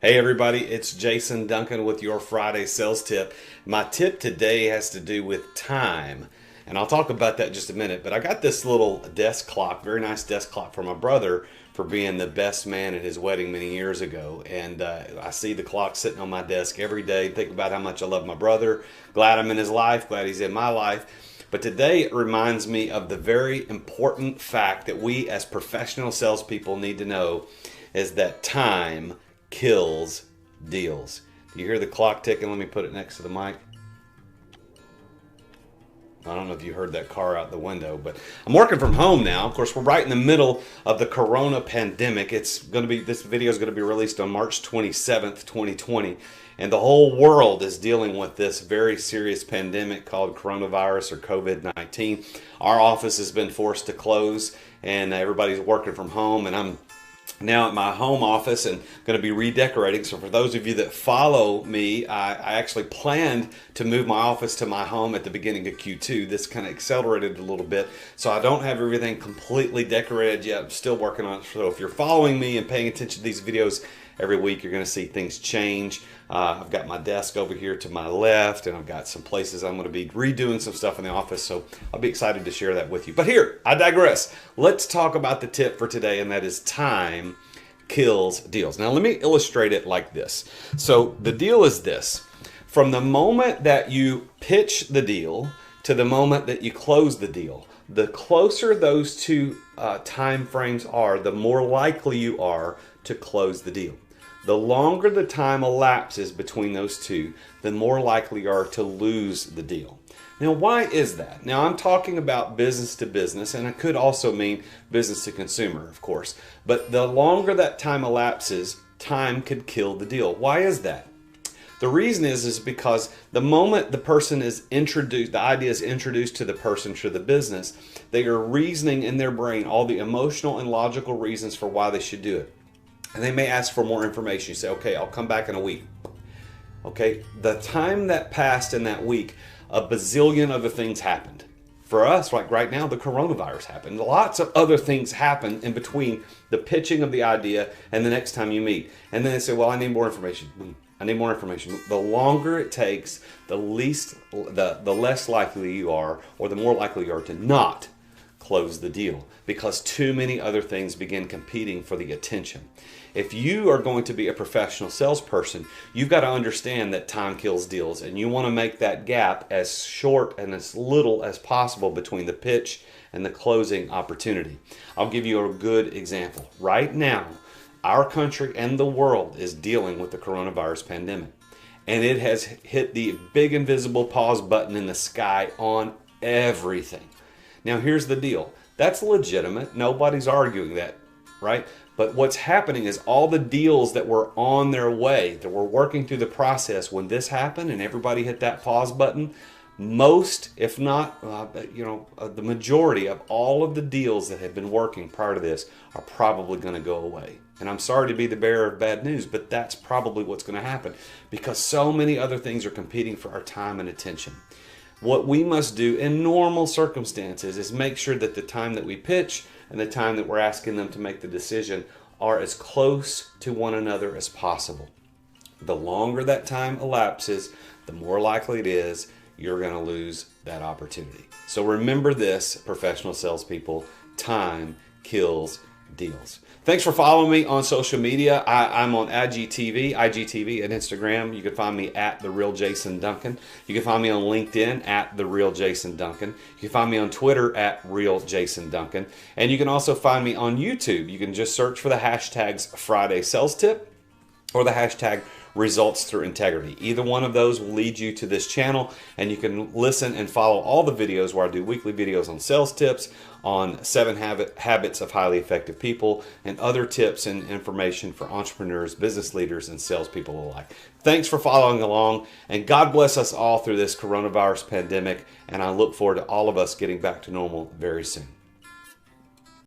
Hey everybody, it's Jason Duncan with your Friday sales tip. My tip today has to do with time, and I'll talk about that in just a minute. But I got this little desk clock, very nice desk clock for my brother for being the best man at his wedding many years ago. And I see the clock sitting on my desk every day, think about how much I love my brother, glad I'm in his life, glad he's in my life. But today it reminds me of the very important fact that we as professional salespeople need to know is that time kills deals. Do you hear the clock ticking? Let me put it next to the mic. I don't know if you heard that car out the window, but I'm working from home now. Of course, we're right in the middle of the corona pandemic. This video is going to be released on March 27th, 2020. And the whole world is dealing with this very serious pandemic called coronavirus or COVID-19. Our office has been forced to close and everybody's working from home, and I'm now at my home office and going to be redecorating. So for those of you that follow me, I actually planned to move my office to my home at the beginning of Q2. This kind of accelerated a little bit. So I don't have everything completely decorated yet. I'm still working on it. So if you're following me and paying attention to these videos every week, you're going to see things change. I've got my desk over here to my left, and I've got some places I'm going to be redoing some stuff in the office, so I'll be excited to share that with you. But here, I digress. Let's talk about the tip for today, and that is time kills deals. Now, let me illustrate it like this. So the deal is this. From the moment that you pitch the deal to the moment that you close the deal, the closer those two time frames are, the more likely you are to close the deal. The longer the time elapses between those two, the more likely you are to lose the deal. Now, why is that? Now, I'm talking about business to business, and it could also mean business to consumer, of course. But the longer that time elapses, time could kill the deal. Why is that? The reason is because the moment the person is introduced, the idea is introduced to the person, to the business, they are reasoning in their brain all the emotional and logical reasons for why they should do it. And they may ask for more information. You say, okay, I'll come back in a week. Okay, the time that passed in that week, a bazillion other things happened. For us, like right now, the coronavirus happened. Lots of other things happened in between the pitching of the idea and the next time you meet. And then they say, well, I need more information. I need more information. The longer it takes, the less likely you are, or the more likely you are to not close the deal, because too many other things begin competing for the attention. If you are going to be a professional salesperson, you've got to understand that time kills deals, and you want to make that gap as short and as little as possible between the pitch and the closing opportunity. I'll give you a good example. Right now, our country and the world is dealing with the coronavirus pandemic, and it has hit the big invisible pause button in the sky on everything. Now, here's the deal. That's legitimate. Nobody's arguing that, right? But what's happening is all the deals that were on their way, that were working through the process when this happened and everybody hit that pause button, most, if not, the majority of all of the deals that have been working prior to this are probably going to go away. And I'm sorry to be the bearer of bad news, but that's probably what's going to happen because so many other things are competing for our time and attention. What we must do in normal circumstances is make sure that the time that we pitch and the time that we're asking them to make the decision are as close to one another as possible. The longer that time elapses, the more likely it is you're going to lose that opportunity. So remember this, professional salespeople, time kills deals. Thanks for following me on social media. I'm on IGTV and Instagram. You can find me at The Real Jason Duncan. You can find me on LinkedIn at The Real Jason Duncan. You can find me on Twitter at Real Jason Duncan. And you can also find me on YouTube. You can just search for the hashtags Friday Sales Tip or the hashtag Results Through Integrity. Either one of those will lead you to this channel, and you can listen and follow all the videos where I do weekly videos on sales tips, on 7 habits of highly effective people, and other tips and information for entrepreneurs, business leaders, and salespeople alike. Thanks for following along, and God bless us all through this coronavirus pandemic, and I look forward to all of us getting back to normal very soon.